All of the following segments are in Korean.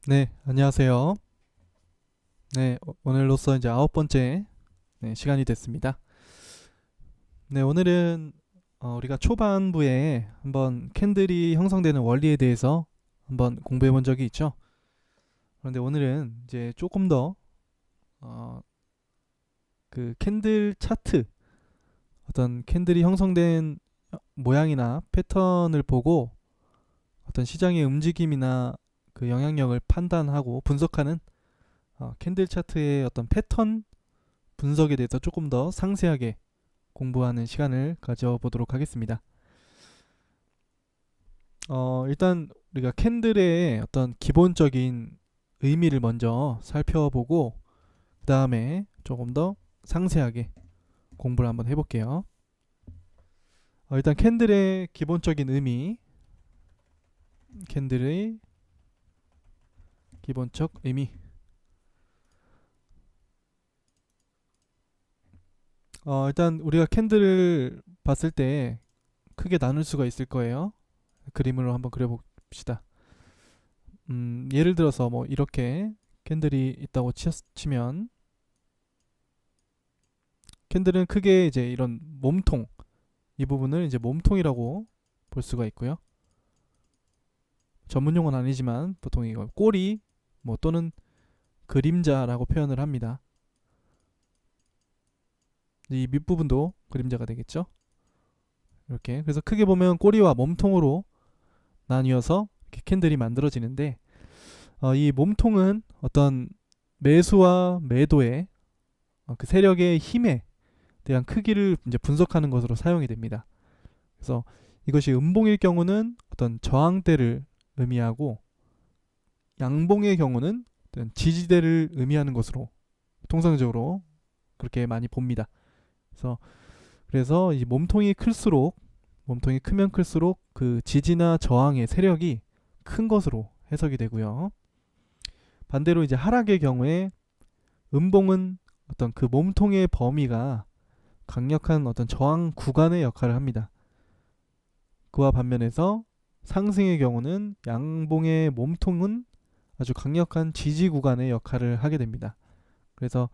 네, 안녕하세요. 네, 오늘로써 이제 9번째 시간이 됐습니다. 네, 오늘은 우리가 초반부에 한번 캔들이 형성되는 원리에 대해서 한번 공부해 본 적이 있죠. 그런데 오늘은 이제 조금 더 어, 그 캔들 차트, 어떤 캔들이 형성된 모양이나 패턴을 보고 어떤 시장의 움직임이나 그 영향력을 판단하고 분석하는 캔들 차트의 어떤 패턴 분석에 대해서 조금 더 상세하게 공부하는 시간을 가져보도록 하겠습니다. 일단 우리가 캔들의 어떤 기본적인 의미를 먼저 살펴보고 그 다음에 조금 더 상세하게 공부를 한번 해볼게요. 일단 캔들의 기본적인 의미, 캔들의 기본적 의미. 일단 우리가 캔들을 봤을 때 크게 나눌 수가 있을 거예요. 그림으로 한번 그려봅시다. 예를 들어서 뭐 이렇게 캔들이 있다고 치면 캔들은 크게 이제 이런 몸통, 이 부분을 이제 몸통이라고 볼 수가 있고요. 전문 용어는 아니지만 보통 이거 꼬리 뭐 또는 그림자라고 표현을 합니다. 이 밑부분도 그림자가 되겠죠. 이렇게 그래서 크게 보면 꼬리와 몸통으로 나뉘어서 이렇게 캔들이 만들어지는데 이 몸통은 어떤 매수와 매도의 그 세력의 힘에 대한 크기를 이제 분석하는 것으로 사용이 됩니다. 그래서 이것이 음봉일 경우는 어떤 저항대를 의미하고 양봉의 경우는 어떤 지지대를 의미하는 것으로 통상적으로 그렇게 많이 봅니다. 그래서 이 몸통이 크면 클수록 그 지지나 저항의 세력이 큰 것으로 해석이 되고요. 반대로 이제 하락의 경우에 음봉은 어떤 그 몸통의 범위가 강력한 어떤 저항 구간의 역할을 합니다. 그와 반면에서 상승의 경우는 양봉의 몸통은 아주 강력한 지지 구간의 역할을 하게 됩니다. 그래서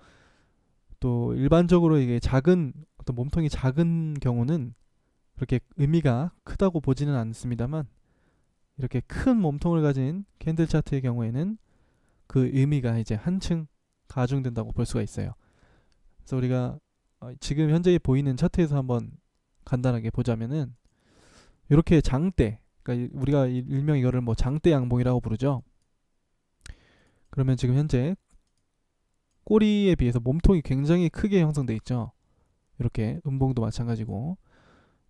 또 일반적으로 이게 작은 어떤 몸통이 작은 경우는 그렇게 의미가 크다고 보지는 않습니다만 이렇게 큰 몸통을 가진 캔들 차트의 경우에는 그 의미가 이제 한층 가중된다고 볼 수가 있어요. 그래서 우리가 지금 현재 보이는 차트에서 한번 간단하게 보자면은 이렇게 장대, 그러니까 우리가 일명 이거를 뭐 장대 양봉이라고 부르죠. 그러면 지금 현재 꼬리에 비해서 몸통이 굉장히 크게 형성돼 있죠. 이렇게 음봉도 마찬가지고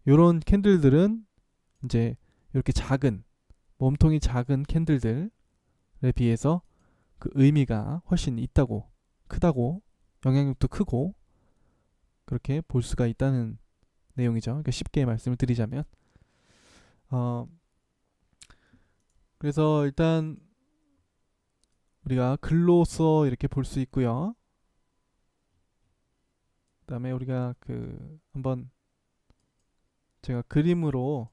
이런 캔들들은 이제 이렇게 작은 몸통이 작은 캔들들에 비해서 그 의미가 훨씬 있다고, 크다고, 영향력도 크고 그렇게 볼 수가 있다는 내용이죠. 그러니까 쉽게 말씀을 드리자면 어, 그래서 일단 우리가 글로써 이렇게 볼 수 있고요. 그다음에 우리가 그 한번 제가 그림으로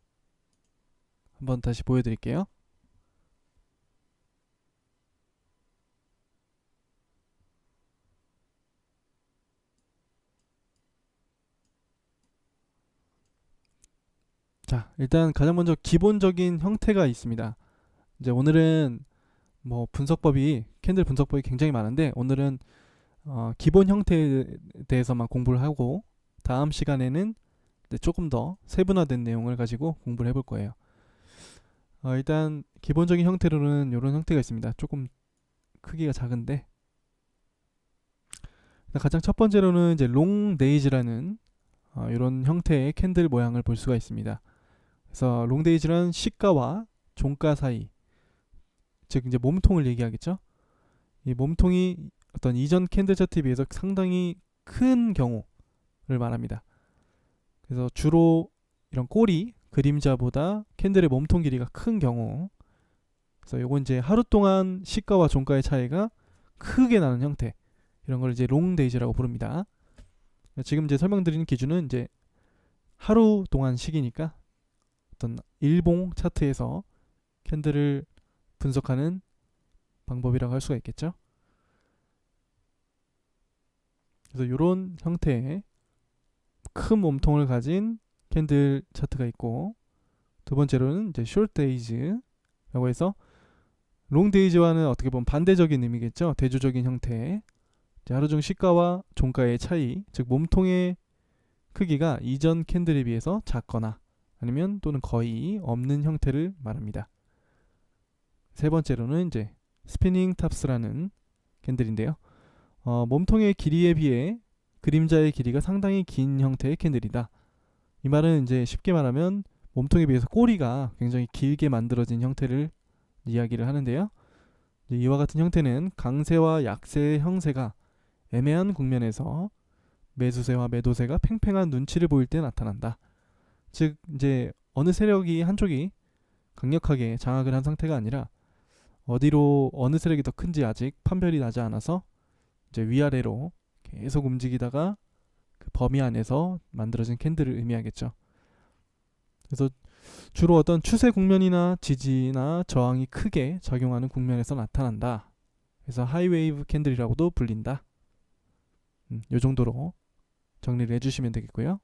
한번 다시 보여드릴게요. 자, 일단 가장 먼저 기본적인 형태가 있습니다. 이제 오늘은 뭐 분석법이 캔들 분석법이 굉장히 많은데 오늘은 기본 형태에 대해서만 공부를 하고 다음 시간에는 조금 더 세분화된 내용을 가지고 공부를 해볼 거예요. 일단 기본적인 형태로는 이런 형태가 있습니다. 조금 크기가 작은데 가장 첫 번째로는 이제 롱 데이즈라는 이런 형태의 캔들 모양을 볼 수가 있습니다. 그래서 롱 데이즈란 시가와 종가 사이, 즉 이제 몸통을 얘기하겠죠. 이 몸통이 어떤 이전 캔들 차트에 비해서 상당히 큰 경우를 말합니다. 그래서 주로 이런 꼬리 그림자보다 캔들의 몸통 길이가 큰 경우, 그래서 요건 이제 하루 동안 시가와 종가의 차이가 크게 나는 형태, 이런 걸 이제 롱 데이즈라고 부릅니다. 지금 이제 설명드리는 기준은 이제 하루 동안 시기니까 어떤 일봉 차트에서 캔들을 분석하는 방법이라고 할 수가 있겠죠. 그래서 이런 형태의 큰 몸통을 가진 캔들 차트가 있고, 두 번째로는 이제 short days라고 해서 long days와는 어떻게 보면 반대적인 의미겠죠. 대조적인 형태. 하루 중 시가와 종가의 차이, 즉 몸통의 크기가 이전 캔들에 비해서 작거나 아니면 또는 거의 없는 형태를 말합니다. 세 번째로는 이제 스피닝 탑스라는 캔들인데요. 몸통의 길이에 비해 그림자의 길이가 상당히 긴 형태의 캔들이다. 이 말은 이제 쉽게 말하면 몸통에 비해서 꼬리가 굉장히 길게 만들어진 형태를 이야기를 하는데요. 이와 같은 형태는 강세와 약세의 형세가 애매한 국면에서 매수세와 매도세가 팽팽한 눈치를 보일 때 나타난다. 즉 이제 어느 세력이 한쪽이 강력하게 장악을 한 상태가 아니라 어디로 어느 세력이 더 큰지 아직 판별이 나지 않아서 이제 위아래로 계속 움직이다가 그 범위 안에서 만들어진 캔들을 의미하겠죠. 그래서 주로 어떤 추세 국면이나 지지나 저항이 크게 작용하는 국면에서 나타난다. 그래서 하이웨이브 캔들이라고도 불린다. 이 정도로 정리를 해주시면 되겠고요.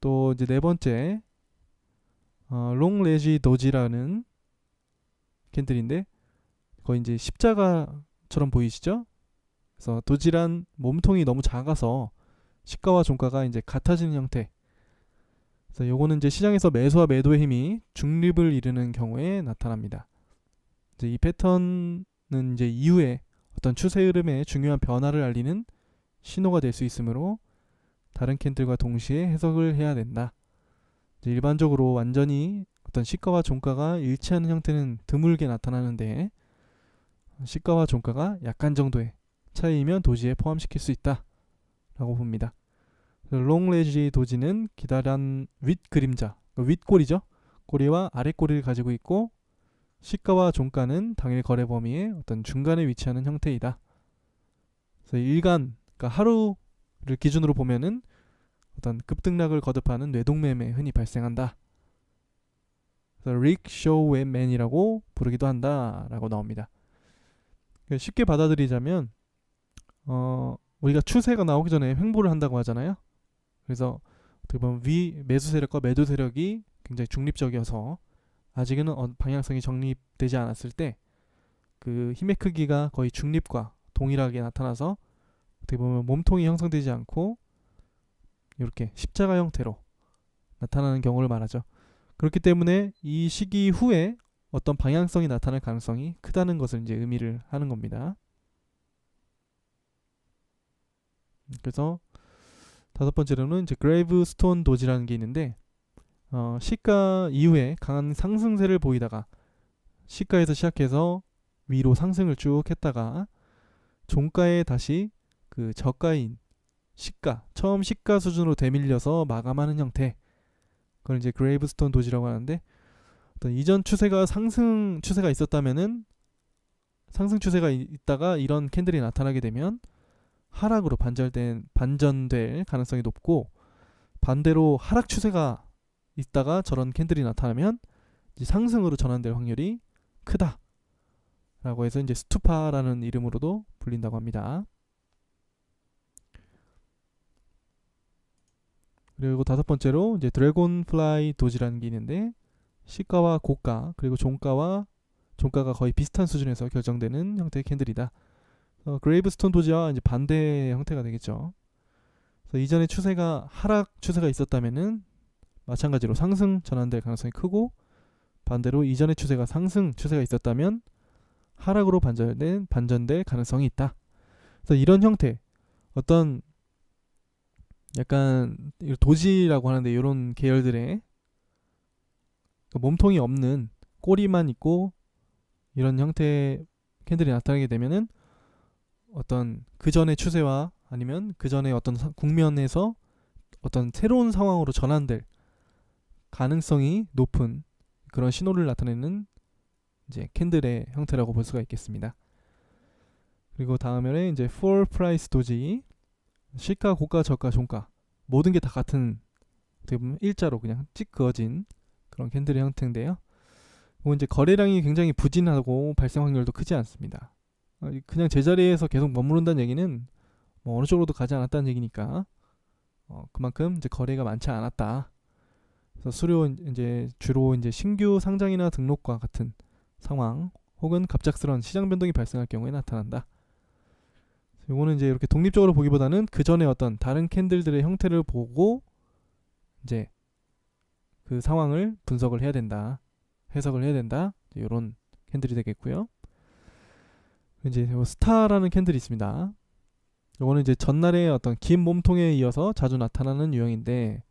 또 이제 네 번째 롱 레지 도지라는 캔들인데 거의 이제 십자가처럼 보이시죠? 그래서 도지란 몸통이 너무 작아서 시가와 종가가 이제 같아지는 형태. 그래서 요거는 이제 시장에서 매수와 매도의 힘이 중립을 이루는 경우에 나타납니다. 이제 이 패턴은 이제 이후에 어떤 추세 흐름의 중요한 변화를 알리는 신호가 될 수 있으므로 다른 캔들과 동시에 해석을 해야 된다. 이제 일반적으로 완전히 어떤 시가와 종가가 일치하는 형태는 드물게 나타나는데 시가와 종가가 약간 정도의 차이이면 도지에 포함시킬 수 있다 라고 봅니다. 롱 레지 도지는 기다란 윗 그림자, 윗꼬리죠. 꼬리와 아랫꼬리를 가지고 있고 시가와 종가는 당일 거래 범위의 어떤 중간에 위치하는 형태이다. 그래서 일간, 그러니까 하루를 기준으로 보면은 어떤 급등락을 거듭하는 뇌동매매 흔히 발생한다. 그래서 릭 쇼웬맨이라고 부르기도 한다라고 나옵니다. 쉽게 받아들이자면 우리가 추세가 나오기 전에 횡보를 한다고 하잖아요. 그래서 어떻게 보면 매수 세력과 매도 세력이 굉장히 중립적이어서 아직은 방향성이 정립되지 않았을 때 그 힘의 크기가 거의 중립과 동일하게 나타나서 어떻게 보면 몸통이 형성되지 않고 이렇게 십자가 형태로 나타나는 경우를 말하죠. 그렇기 때문에 이 시기 후에 어떤 방향성이 나타날 가능성이 크다는 것을 이제 의미를 하는 겁니다. 그래서 다섯 번째로는 이제 그레이브스톤 도지라는 게 있는데 시가 이후에 강한 상승세를 보이다가 시가에서 시작해서 위로 상승을 쭉 했다가 종가에 다시 그 저가인 시가, 처음 시가 수준으로 되밀려서 마감하는 형태, 그걸 이제 그레이브스톤 도지라고 하는데 어떤 이전 추세가 상승 추세가 있었다면은 상승 추세가 있다가 이런 캔들이 나타나게 되면 하락으로 반전될 가능성이 높고 반대로 하락 추세가 있다가 저런 캔들이 나타나면 이제 상승으로 전환될 확률이 크다 라고 해서 이제 스투파라는 이름으로도 불린다고 합니다. 그리고 다섯 번째로 이제 드래곤플라이 도지라는 게 있는데 시가와 고가 그리고 종가가 거의 비슷한 수준에서 결정되는 형태의 캔들이다. 그레이브스톤 도지와 이제 반대 형태가 되겠죠. 그래서 이전에 추세가 하락 추세가 있었다면은 마찬가지로 상승 전환될 가능성이 크고 반대로 이전의 추세가 상승 추세가 있었다면 하락으로 반전될 가능성이 있다. 그래서 이런 형태 어떤 약간 도지라고 하는데 이런 계열들의 몸통이 없는 꼬리만 있고 이런 형태의 캔들이 나타나게 되면은 어떤 그 전의 추세와 아니면 그 전의 어떤 국면에서 어떤 새로운 상황으로 전환될 가능성이 높은 그런 신호를 나타내는 이제 캔들의 형태라고 볼 수가 있겠습니다. 그리고 다음에 이제 full price 도지, 시가, 고가, 저가, 종가 모든 게 다 같은 어떻게 보면 일자로 그냥 찍 그어진 그런 캔들의 형태인데요. 그리고 이제 거래량이 굉장히 부진하고 발생 확률도 크지 않습니다. 그냥 제자리에서 계속 머무른다는 얘기는 뭐 어느 쪽으로도 가지 않았다는 얘기니까 그만큼 이제 거래가 많지 않았다. 그래서 수료 이제 주로 이제 신규 상장이나 등록과 같은 상황 혹은 갑작스러운 시장 변동이 발생할 경우에 나타난다. 요거는 이제 이렇게 독립적으로 보기보다는 그 전에 어떤 다른 캔들들의 형태를 보고 이제 그 상황을 분석을 해야 된다, 해석을 해야 된다. 이런 캔들이 되겠고요. 이제 스타라는 캔들이 있습니다. 요거는 이제 전날의 어떤 긴 몸통에 이어서 자주 나타나는 유형인데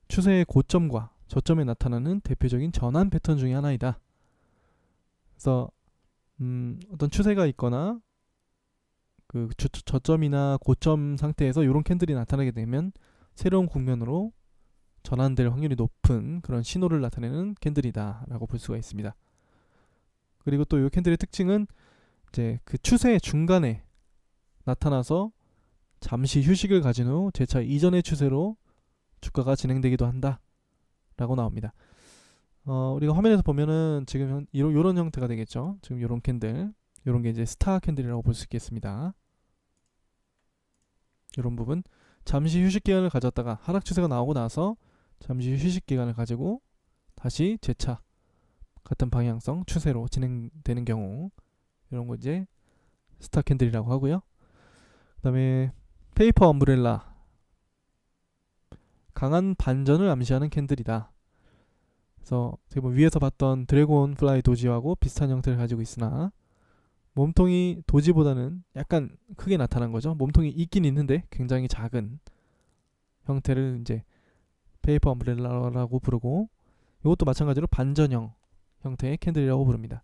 추세의 고점과 저점에 나타나는 대표적인 전환 패턴 중에 하나이다. 그래서 어떤 추세가 있거나 그 저점이나 고점 상태에서 이런 캔들이 나타나게 되면 새로운 국면으로 전환될 확률이 높은 그런 신호를 나타내는 캔들이다 라고 볼 수가 있습니다. 그리고 또 이 캔들의 특징은 이제 그 추세의 중간에 나타나서 잠시 휴식을 가진 후 재차 이전의 추세로 주가가 진행되기도 한다 라고 나옵니다. 우리가 화면에서 보면은 지금 이런 형태가 되겠죠. 지금 이런 캔들, 이런 게 이제 스타 캔들이라고 볼 수 있겠습니다. 이런 부분, 잠시 휴식 기간을 가졌다가 하락 추세가 나오고 나서 잠시 휴식 기간을 가지고 다시 재차 같은 방향성 추세로 진행되는 경우, 이런 거 이제 스타 캔들이라고 하고요. 그다음에 페이퍼 엄브렐라, 강한 반전을 암시하는 캔들이다. 그래서 뭐 위에서 봤던 드래곤 플라이 도지하고 비슷한 형태를 가지고 있으나 몸통이 도지보다는 약간 크게 나타난 거죠. 몸통이 있긴 있는데 굉장히 작은 형태를 이제 페이퍼 엄브렐라라고 부르고, 이것도 마찬가지로 반전형 형태의 캔들이라고 부릅니다.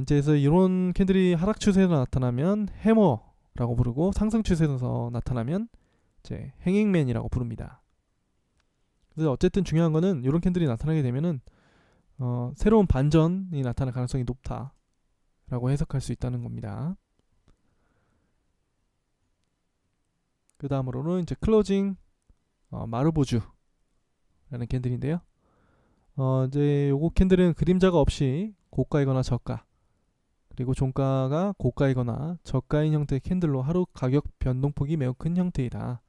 이제 그래서 이런 캔들이 하락 추세에서 나타나면 해머라고 부르고, 상승 추세에서 나타나면 이제 행잉맨이라고 부릅니다. 그래서 어쨌든 중요한 거는 이런 캔들이 나타나게 되면은 새로운 반전이 나타날 가능성이 높다라고 해석할 수 있다는 겁니다. 그 다음으로는 이제 클로징 마르보주라는 캔들인데요. 이제 요거 캔들은 그림자가 없이 고가이거나 저가, 그리고 종가가 고가이거나 저가인 형태의 캔들로 하루 가격 변동폭이 매우 큰 형태이다.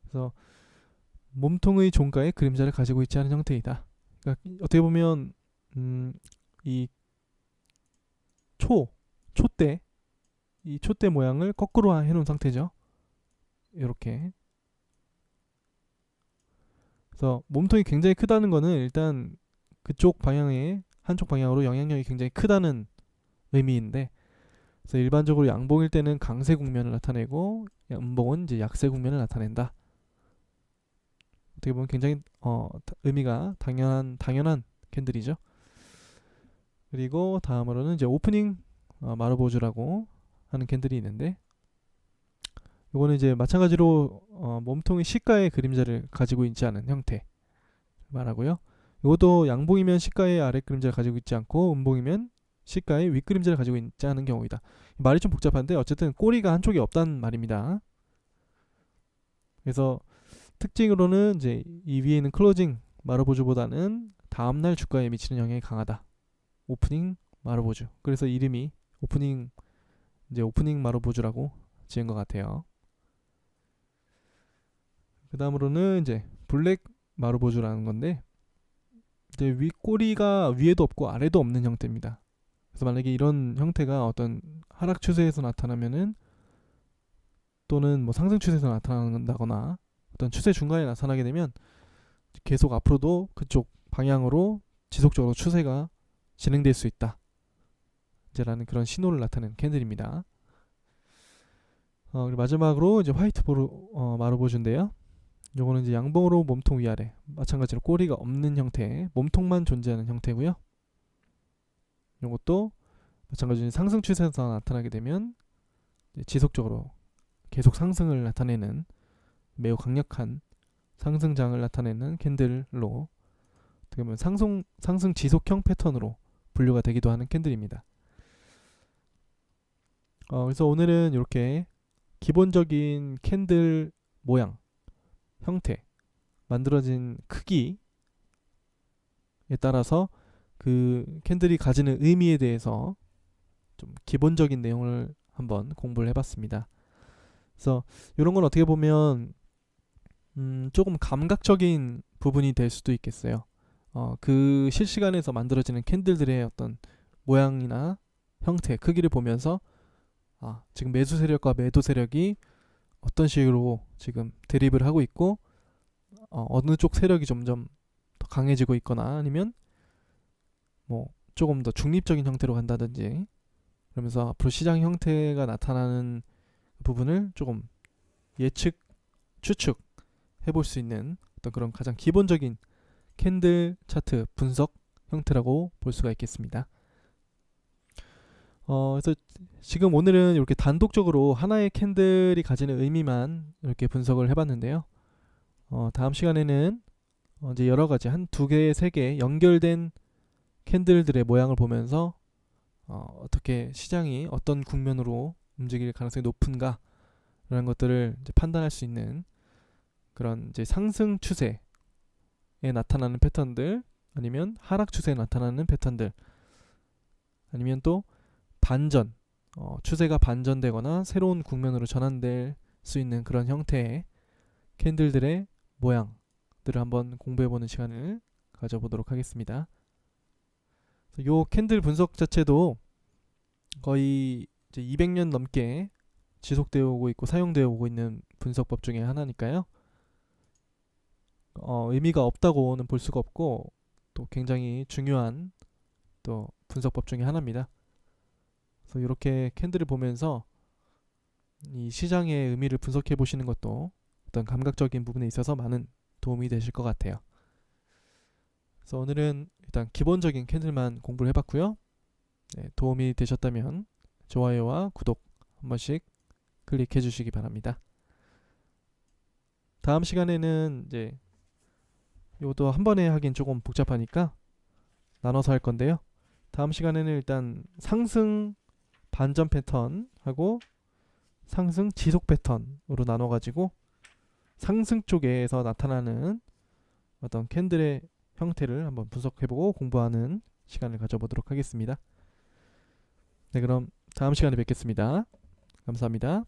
그래서 몸통의 종가에 그림자를 가지고 있지 않은 형태이다. 그러니까 어떻게 보면 이 촛대, 이 촛대 모양을 거꾸로 해놓은 상태죠. 이렇게. 그래서 몸통이 굉장히 크다는 거는 일단 그쪽 방향에, 한쪽 방향으로 영향력이 굉장히 크다는 의미인데, 그래서 일반적으로 양봉일 때는 강세 국면을 나타내고 음봉은 이제 약세 국면을 나타낸다. 어떻게 보면 굉장히 의미가 당연한 캔들이죠. 그리고 다음으로는 이제 오프닝 마르보주라고 하는 캔들이 있는데, 이거는 이제 마찬가지로 몸통이 시가의 그림자를 가지고 있지 않은 형태 말하고요. 이것도 양봉이면 시가의 아래 그림자를 가지고 있지 않고 음봉이면 시가의 윗 그림자를 가지고 있지 않은 경우이다. 말이 좀 복잡한데 어쨌든 꼬리가 한쪽이 없다는 말입니다. 그래서 특징으로는 이제 이 위에 있는 클로징 마르보주보다는 다음날 주가에 미치는 영향이 강하다. 오프닝 마르보주. 그래서 이름이 오프닝 마르보주라고 지은 것 같아요. 그 다음으로는 이제 블랙 마르보주라는 건데, 이제 윗꼬리가 위에도 없고 아래도 없는 형태입니다. 그래서 만약에 이런 형태가 어떤 하락 추세에서 나타나면은, 또는 뭐 상승 추세에서 나타난다거나 어떤 추세 중간에 나타나게 되면 계속 앞으로도 그쪽 방향으로 지속적으로 추세가 진행될 수 있다. 이제라는 그런 신호를 나타내는 캔들입니다. 그리고 마지막으로 이제 화이트 마르보주인데요. 요거는 이제 양봉으로 몸통 위아래, 마찬가지로 꼬리가 없는 형태, 몸통만 존재하는 형태고요. 요것도 마찬가지로 상승 추세에서 나타나게 되면 지속적으로 계속 상승을 나타내는 매우 강력한 상승장을 나타내는 캔들로, 어떻게 보면 상승 지속형 패턴으로 분류가 되기도 하는 캔들입니다. 그래서 오늘은 이렇게 기본적인 캔들 모양, 형태, 만들어진 크기, 따라서 그 캔들이 가지는 의미에 대해서 좀 기본적인 내용을 한번 공부를 해봤습니다. 그래서 이런 건 어떻게 보면 조금 감각적인 부분이 될 수도 있겠어요. 그 실시간에서 만들어지는 캔들들의 어떤 모양이나 형태, 크기를 보면서 지금 매수 세력과 매도 세력이 어떤 식으로 지금 대립을 하고 있고 어느 쪽 세력이 점점 더 강해지고 있거나 아니면 뭐 조금 더 중립적인 형태로 간다든지 그러면서 앞으로 시장 형태가 나타나는 부분을 조금 예측, 추측 해볼 수 있는 어떤 그런 가장 기본적인 캔들 차트 분석 형태라고 볼 수가 있겠습니다. 그래서 지금 오늘은 이렇게 단독적으로 하나의 캔들이 가지는 의미만 이렇게 분석을 해봤는데요. 다음 시간에는 이제 여러 가지 한 두 개, 세 개 연결된 캔들들의 모양을 보면서 어떻게 시장이 어떤 국면으로 움직일 가능성이 높은가 라는 것들을 이제 판단할 수 있는 그런 이제 상승 추세에 나타나는 패턴들 아니면 하락 추세에 나타나는 패턴들 아니면 또 반전 추세가 반전되거나 새로운 국면으로 전환될 수 있는 그런 형태의 캔들들의 모양들을 한번 공부해보는 시간을 가져보도록 하겠습니다. 이 캔들 분석 자체도 거의 이제 200년 넘게 지속되어 오고 있고 사용되어 오고 있는 분석법 중에 하나니까요. 의미가 없다고는 볼 수가 없고 또 굉장히 중요한 또 분석법 중에 하나입니다. 그래서 이렇게 캔들을 보면서 이 시장의 의미를 분석해 보시는 것도 어떤 감각적인 부분에 있어서 많은 도움이 되실 것 같아요. 그래서 오늘은 일단 기본적인 캔들만 공부를 해봤고요. 도움이 되셨다면 좋아요와 구독 한 번씩 클릭해 주시기 바랍니다. 다음 시간에는 이제 이것도 한 번에 하긴 조금 복잡하니까 나눠서 할 건데요. 다음 시간에는 일단 상승 반전 패턴하고 상승 지속 패턴으로 나눠 가지고 상승 쪽에서 나타나는 어떤 캔들의 형태를 한번 분석해보고 공부하는 시간을 가져보도록 하겠습니다. 네, 그럼 다음 시간에 뵙겠습니다. 감사합니다.